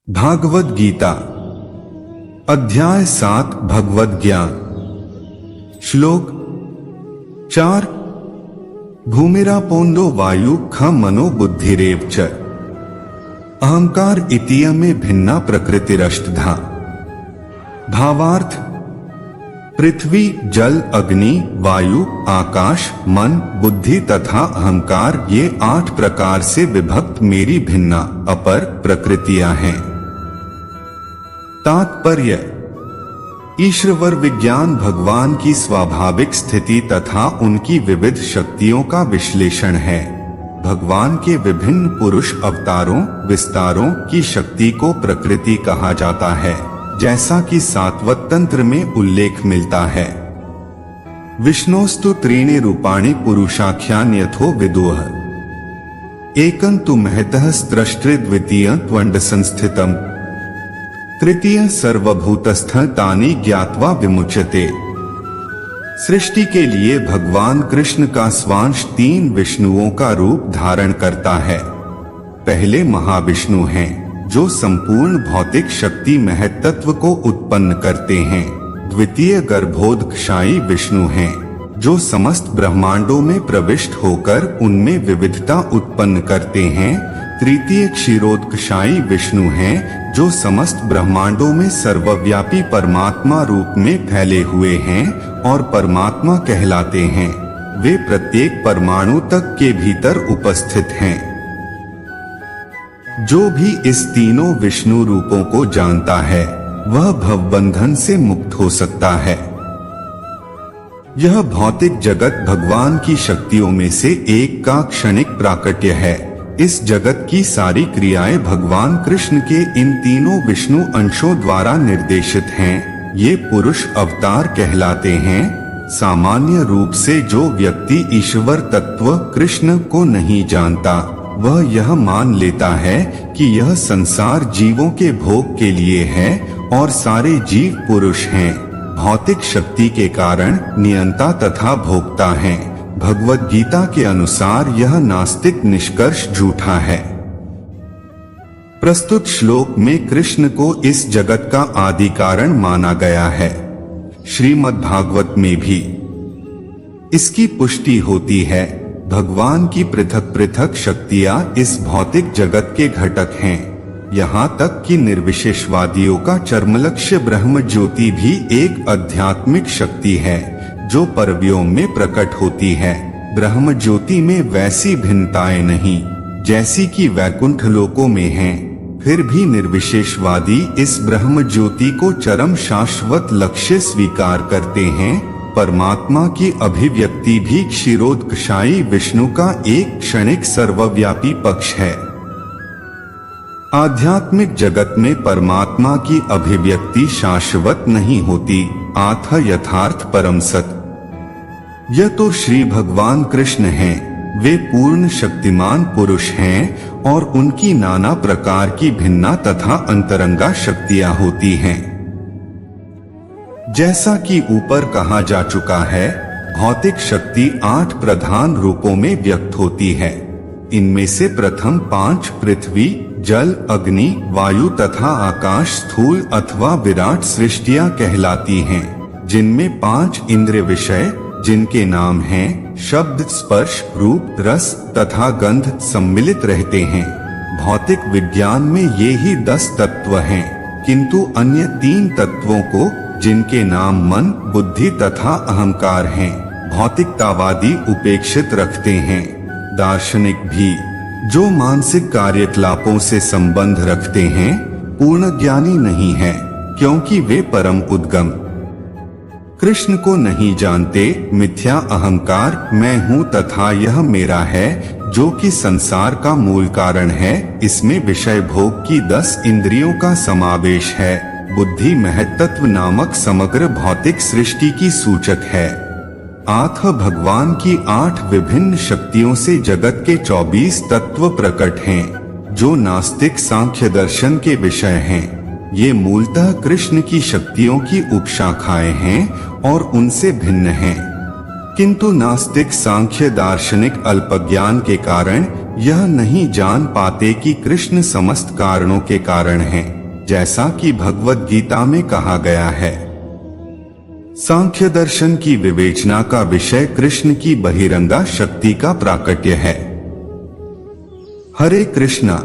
भागवत गीता अध्याय 7 भगवत ज्ञान श्लोक 4 भूमिरा पोंदो वायु ख मनो बुद्धिरेव च अहंकार इतिय में भिन्ना प्रकृतिरष्टधा। भावार्थ पृथ्वी जल अग्नि वायु आकाश मन बुद्धि तथा अहंकार ये 8 प्रकार से विभक्त मेरी भिन्ना अपर प्रकृतियां हैं। तात्पर्य ईश्वर विज्ञान भगवान की स्वाभाविक स्थिति तथा उनकी विविध शक्तियों का विश्लेषण है। भगवान के विभिन्न पुरुष अवतारों विस्तारों की शक्ति को प्रकृति कहा जाता है, जैसा कि सातवत तंत्र में उल्लेख मिलता है। विष्णोस्तु त्रीणि रूपाणि पुरुषाख्यान्यथो विदुः एकं तु महतः स्त्रष्टृ द्वितीयं त्वंड संस्थितम् तृतीय सर्वभूतस्थं तानि ज्ञात्वा विमुच्यते। सृष्टि के लिए भगवान कृष्ण का स्वांश 3 विष्णुओं का रूप धारण करता है। पहले महाविष्णु हैं जो संपूर्ण भौतिक शक्ति महत्त्व को उत्पन्न करते हैं। द्वितीय गर्भोदकशायी विष्णु हैं जो समस्त ब्रह्मांडों में प्रविष्ट होकर उनमें विविधता उत्पन्न करते हैं। तृतीय क्षीरोदकशायी विष्णु हैं जो समस्त ब्रह्मांडों में सर्वव्यापी परमात्मा रूप में फैले हुए हैं और परमात्मा कहलाते हैं। वे प्रत्येक परमाणु तक के भीतर उपस्थित हैं। जो भी इस तीनों विष्णु रूपों को जानता है वह भवबंधन से मुक्त हो सकता है। यह भौतिक जगत भगवान की शक्तियों में से एक का क्षणिक प्राकट्य है। इस जगत की सारी क्रियाएं भगवान कृष्ण के इन तीनों विष्णु अंशों द्वारा निर्देशित हैं। ये पुरुष अवतार कहलाते हैं। सामान्य रूप से जो व्यक्ति ईश्वर तत्व कृष्ण को नहीं जानता वह यह मान लेता है कि यह संसार जीवों के भोग के लिए है और सारे जीव पुरुष हैं, भौतिक शक्ति के कारण नियंता तथा भोक्ता हैं। भगवत गीता के अनुसार यह नास्तिक निष्कर्ष झूठा है। प्रस्तुत श्लोक में कृष्ण को इस जगत का आदि कारण माना गया है। श्रीमद् भागवत में भी इसकी पुष्टि होती है। भगवान की पृथक पृथक शक्तियां इस भौतिक जगत के घटक हैं। यहाँ तक कि निर्विशेषवादियों का चरमलक्ष्य ब्रह्म ज्योति भी एक आध्यात्मिक शक्ति है जो परव्योम में प्रकट होती है। ब्रह्म ज्योति में वैसी भिन्नताएं नहीं जैसी कि वैकुंठ लोकों में हैं। फिर भी निर्विशेषवादी इस ब्रह्म ज्योति को चरम शाश्वत लक्ष्य स्वीकार करते हैं। परमात्मा की अभिव्यक्ति भी क्षीरोदकशायी विष्णु का एक क्षणिक सर्वव्यापी पक्ष है। आध्यात्मिक जगत में परमात्मा की अभिव्यक्ति शाश्वत नहीं होती। आथ यथार्थ परम सत यह तो श्री भगवान कृष्ण हैं। वे पूर्ण शक्तिमान पुरुष हैं और उनकी नाना प्रकार की भिन्ना तथा अंतरंगा शक्तियां होती हैं। जैसा कि ऊपर कहा जा चुका है, भौतिक शक्ति 8 प्रधान रूपों में व्यक्त होती है। इनमें से प्रथम 5 पृथ्वी जल अग्नि वायु तथा आकाश स्थूल अथवा विराट सृष्टियां कहलाती हैं, जिनमें 5 इंद्रिय विषय जिनके नाम हैं शब्द स्पर्श रूप रस तथा गंध सम्मिलित रहते हैं। भौतिक विज्ञान में ये ही 10 तत्व हैं, किंतु अन्य 3 तत्वों को जिनके नाम मन बुद्धि तथा अहंकार हैं, भौतिकतावादी उपेक्षित रखते हैं। दार्शनिक भी जो मानसिक कार्यकलापों से संबंध रखते हैं पूर्ण ज्ञानी नहीं है, क्योंकि वे परम उद्गम कृष्ण को नहीं जानते। मिथ्या अहंकार मैं हूँ तथा यह मेरा है जो कि संसार का मूल कारण है। इसमें विषय भोग की 10 इंद्रियों का समावेश है। बुद्धि महत्त्व नामक समग्र भौतिक सृष्टि की सूचक है। आथ भगवान की 8 विभिन्न शक्तियों से जगत के 24 तत्व प्रकट हैं, जो नास्तिक सांख्य दर्शन के विषय हैं। ये मूलतः कृष्ण की शक्तियों की उपशाखाएं हैं और उनसे भिन्न हैं, किंतु नास्तिक सांख्य दार्शनिक अल्पज्ञान के कारण यह नहीं जान पाते कि कृष्ण समस्त कारणों के कारण हैं, जैसा कि भगवद गीता में कहा गया है। सांख्य दर्शन की विवेचना का विषय कृष्ण की बहिरंगा शक्ति का प्राकट्य है। हरे कृष्णा।